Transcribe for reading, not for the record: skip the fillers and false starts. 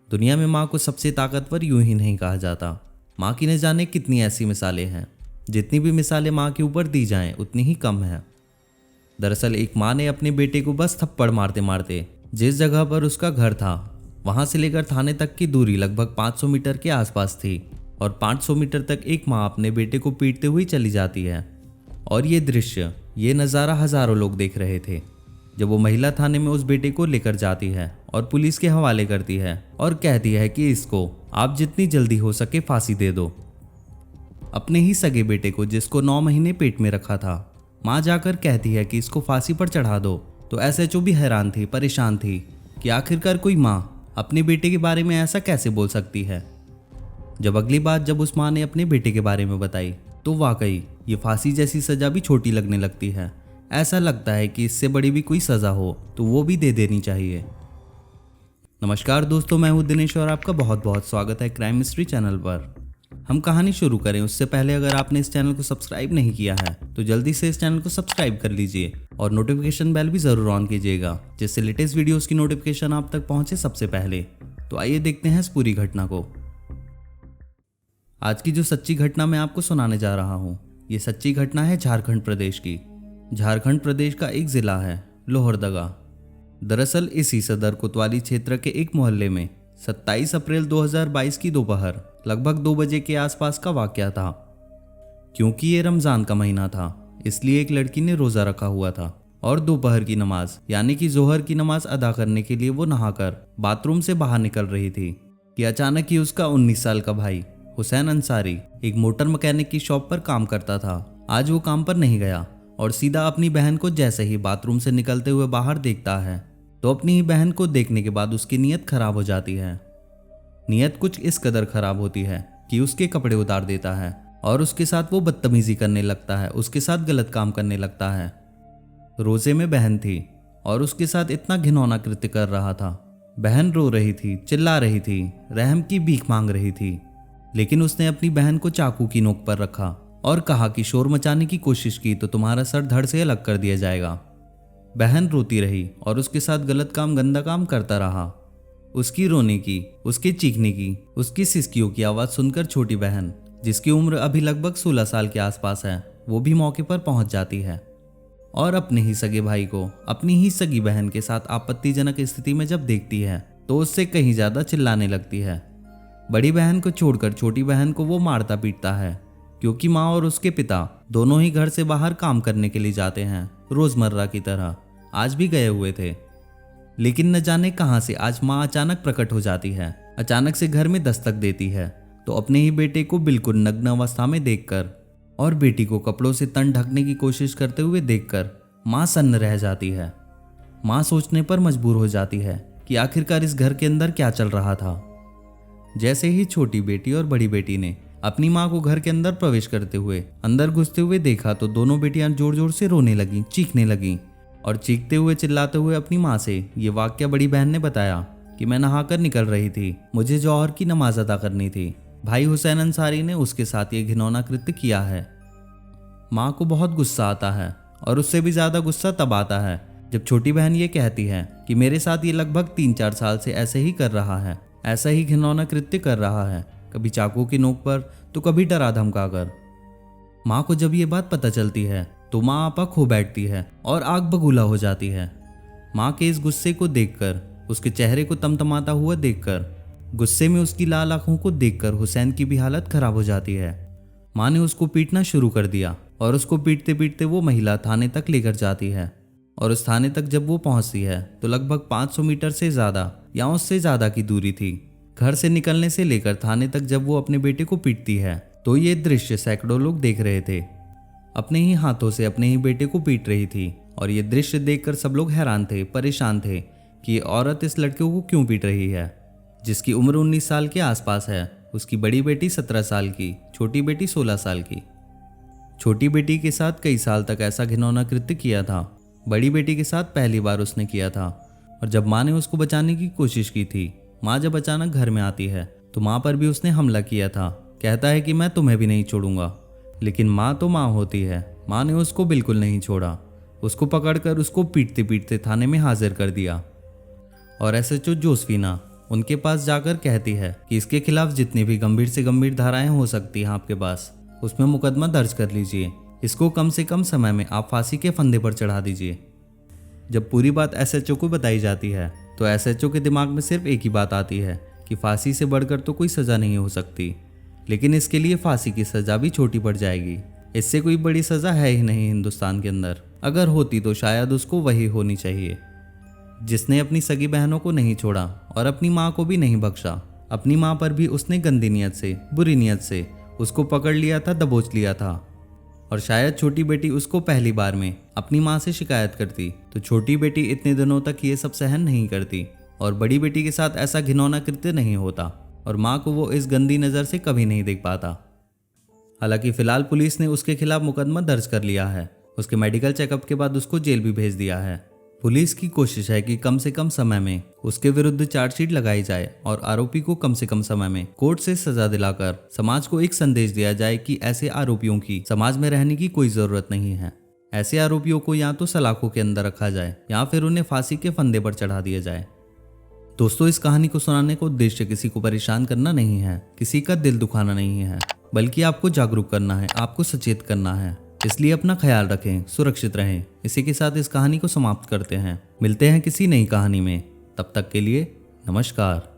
दुनिया में माँ को सबसे ताकतवर यूं ही नहीं कहा जाता। माँ की न जाने कितनी ऐसी मिसालें हैं। जितनी भी मिसालें माँ के ऊपर दी जाएं उतनी ही कम है। दरअसल एक माँ ने अपने बेटे को बस थप्पड़ मारते मारते जिस जगह पर उसका घर था वहां से लेकर थाने तक की दूरी लगभग 500 मीटर के आसपास थी और 500 मीटर तक एक माँ अपने बेटे को पीटते हुए चली जाती है। और ये दृश्य, ये नज़ारा हजारों लोग देख रहे थे। जब वो महिला थाने में उस बेटे को लेकर जाती है और पुलिस के हवाले करती है और कहती है कि इसको आप जितनी जल्दी हो सके फांसी दे दो। अपने ही सगे बेटे को, जिसको 9 महीने पेट में रखा था, माँ जाकर कहती है कि इसको फांसी पर चढ़ा दो। तो एसएचओ भी हैरान थी, परेशान थी कि आखिरकार कोई माँ अपने बेटे के बारे में ऐसा कैसे बोल सकती है। जब अगली बात जब उस माँ ने अपने बेटे के बारे में बताई तो वाकई ये फांसी जैसी सजा भी छोटी लगने लगती है। ऐसा लगता है कि इससे बड़ी भी कोई सजा हो तो वो भी दे देनी चाहिए। नमस्कार दोस्तों, मैं हूं दिनेश और आपका बहुत बहुत स्वागत है क्राइम मिस्ट्री चैनल पर। हम कहानी शुरू करें उससे पहले अगर आपने इस चैनल को सब्सक्राइब नहीं किया है तो जल्दी से इस चैनल को सब्सक्राइब कर लीजिए और नोटिफिकेशन बेल भी जरूर ऑन कीजिएगा, जिससे लेटेस्ट वीडियोस की नोटिफिकेशन आप तक पहुंचे सबसे पहले। तो आइए देखते हैं इस पूरी घटना को। आज की जो सच्ची घटना मैं आपको सुनाने जा रहा हूँ, ये सच्ची घटना है झारखंड प्रदेश की। झारखंड प्रदेश का एक जिला है लोहरदगा। दरअसल इसी सदर कोतवाली क्षेत्र के एक मोहल्ले में 27 अप्रैल 2022 की दोपहर लगभग 2 बजे के आसपास का वाकया था। क्योंकि ये रमजान का महीना था इसलिए एक लड़की ने रोजा रखा हुआ था और दोपहर की नमाज यानी कि जोहर की नमाज अदा करने के लिए वो नहाकर बाथरूम से बाहर निकल रही थी कि अचानक ही उसका 19 साल का भाई हुसैन अंसारी एक मोटर मैकेनिक की शॉप पर काम करता था। आज वो काम पर नहीं गया और सीधा अपनी बहन को जैसे ही बाथरूम से निकलते हुए बाहर देखता है तो अपनी ही बहन को देखने के बाद उसकी नीयत खराब हो जाती है। नीयत कुछ इस कदर खराब होती है कि उसके कपड़े उतार देता है और उसके साथ वो बदतमीजी करने लगता है, उसके साथ गलत काम करने लगता है। रोजे में बहन थी और उसके साथ इतना घिनौना कृत्य कर रहा था। बहन रो रही थी, चिल्ला रही थी, रहम की भीख मांग रही थी, लेकिन उसने अपनी बहन को चाकू की नोक पर रखा और कहा कि शोर मचाने की कोशिश की तो तुम्हारा सर धड़ से अलग कर दिया जाएगा। बहन रोती रही और उसके साथ गलत काम, गंदा काम करता रहा। उसकी रोने की, उसके चीखने की, उसकी सिसकियों की आवाज़ सुनकर छोटी बहन, जिसकी उम्र अभी लगभग 16 साल के आसपास है, वो भी मौके पर पहुंच जाती है और अपने ही सगे भाई को अपनी ही सगी बहन के साथ आपत्तिजनक स्थिति में जब देखती है तो उससे कहीं ज़्यादा चिल्लाने लगती है। बड़ी बहन को छोड़कर छोटी बहन को वो मारता पीटता है, क्योंकि माँ और उसके पिता दोनों ही घर से बाहर काम करने के लिए जाते हैं, रोजमर्रा की तरह आज भी गए हुए थे। लेकिन न जाने कहां से आज माँ अचानक प्रकट हो जाती है, अचानक से घर में दस्तक देती है तो अपने ही बेटे को बिल्कुल नग्न अवस्था में देखकर और बेटी को कपड़ों से तन ढकने की कोशिश करते हुए देखकर माँ सन्न रह जाती है। माँ सोचने पर मजबूर हो जाती है कि आखिरकार इस घर के अंदर क्या चल रहा था। जैसे ही छोटी बेटी और बड़ी बेटी ने अपनी माँ को घर के अंदर प्रवेश करते हुए, अंदर घुसते हुए देखा तो दोनों बेटियां जोर जोर से रोने लगीं, चीखने लगीं और चीखते हुए चिल्लाते हुए अपनी माँ से ये वाकया बड़ी बहन ने बताया कि मैं नहाकर निकल रही थी, मुझे जौहर की नमाज अदा करनी थी, भाई हुसैन अंसारी ने उसके साथ ये घिनौना कृत्य किया है। माँ को बहुत गुस्सा आता है और उससे भी ज्यादा गुस्सा तब आता है जब छोटी बहन ये कहती है कि मेरे साथ ये लगभग 3-4 साल से ऐसे ही कर रहा है, ऐसा ही घिनौना कृत्य कर रहा है, कभी चाकू की नोक पर तो कभी डरा धमका कर। माँ को जब ये बात पता चलती है तो माँ आपा खो बैठती है और आग बबूला हो जाती है। माँ के इस गुस्से को देखकर, उसके चेहरे को तमतमाता हुआ देखकर, गुस्से में उसकी लाल आंखों को देखकर हुसैन की भी हालत खराब हो जाती है। माँ ने उसको पीटना शुरू कर दिया और उसको पीटते पीटते वो महिला थाने तक लेकर जाती है और उस थाने तक जब वो पहुंचती है तो लगभग 500 मीटर से ज़्यादा या उससे ज़्यादा की दूरी थी। घर से निकलने से लेकर थाने तक जब वो अपने बेटे को पीटती है तो ये दृश्य सैकड़ों लोग देख रहे थे। अपने ही हाथों से अपने ही बेटे को पीट रही थी और ये दृश्य देखकर सब लोग हैरान थे, परेशान थे कि ये औरत इस लड़के को क्यों पीट रही है, जिसकी उम्र 19 साल के आसपास है। उसकी बड़ी बेटी 17 साल की, छोटी बेटी 16 साल की। छोटी बेटी के साथ कई साल तक ऐसा घिनौना कृत्य किया था, बड़ी बेटी के साथ पहली बार उसने किया था। और जब माँ ने उसको बचाने की कोशिश की थी, माँ जब अचानक घर में आती है तो माँ पर भी उसने हमला किया था। कहता है कि मैं तुम्हें भी नहीं छोड़ूंगा, लेकिन माँ तो माँ होती है, माँ ने उसको बिल्कुल नहीं छोड़ा। उसको पकड़कर उसको पीटते पीटते थाने में हाजिर कर दिया और एसएचओ जोसफीना उनके पास जाकर कहती है कि इसके खिलाफ जितनी भी गंभीर से गंभीर धाराएं हो सकती हैं आपके पास, उसमें मुकदमा दर्ज कर लीजिए। इसको कम से कम समय में आप फांसी के फंदे पर चढ़ा दीजिए। जब पूरी बात एसएचओ को बताई जाती है तो एसएचओ के दिमाग में सिर्फ एक ही बात आती है कि फांसी से बढ़कर तो कोई सज़ा नहीं हो सकती, लेकिन इसके लिए फांसी की सज़ा भी छोटी पड़ जाएगी। इससे कोई बड़ी सज़ा है ही नहीं हिंदुस्तान के अंदर। अगर होती तो शायद उसको वही होनी चाहिए जिसने अपनी सगी बहनों को नहीं छोड़ा और अपनी माँ को भी नहीं बख्शा। अपनी माँ पर भी उसने गंदी नीयत से, बुरी नीयत से उसको पकड़ लिया था, दबोच लिया था। और शायद छोटी बेटी उसको पहली बार में अपनी माँ से शिकायत करती तो छोटी बेटी इतने दिनों तक ये सब सहन नहीं करती और बड़ी बेटी के साथ ऐसा घिनौना कृत्य नहीं होता और माँ को वो इस गंदी नज़र से कभी नहीं देख पाता। हालांकि फिलहाल पुलिस ने उसके खिलाफ मुकदमा दर्ज कर लिया है। उसके मेडिकल चेकअप के बाद उसको जेल भी भेज दिया है। पुलिस की कोशिश है कि कम से कम समय में उसके विरुद्ध चार्जशीट लगाई जाए और आरोपी को कम से कम समय में कोर्ट से सजा दिलाकर समाज को एक संदेश दिया जाए कि ऐसे आरोपियों की समाज में रहने की कोई जरूरत नहीं है। ऐसे आरोपियों को या तो सलाखों के अंदर रखा जाए या फिर उन्हें फांसी के फंदे पर चढ़ा दिया जाए। दोस्तों, इस कहानी को सुनाने का उद्देश्य किसी को परेशान करना नहीं है, किसी का दिल दुखाना नहीं है, बल्कि आपको जागरूक करना है, आपको सचेत करना है। इसलिए अपना ख्याल रखें, सुरक्षित रहें। इसी के साथ इस कहानी को समाप्त करते हैं। मिलते हैं किसी नई कहानी में। तब तक के लिए नमस्कार।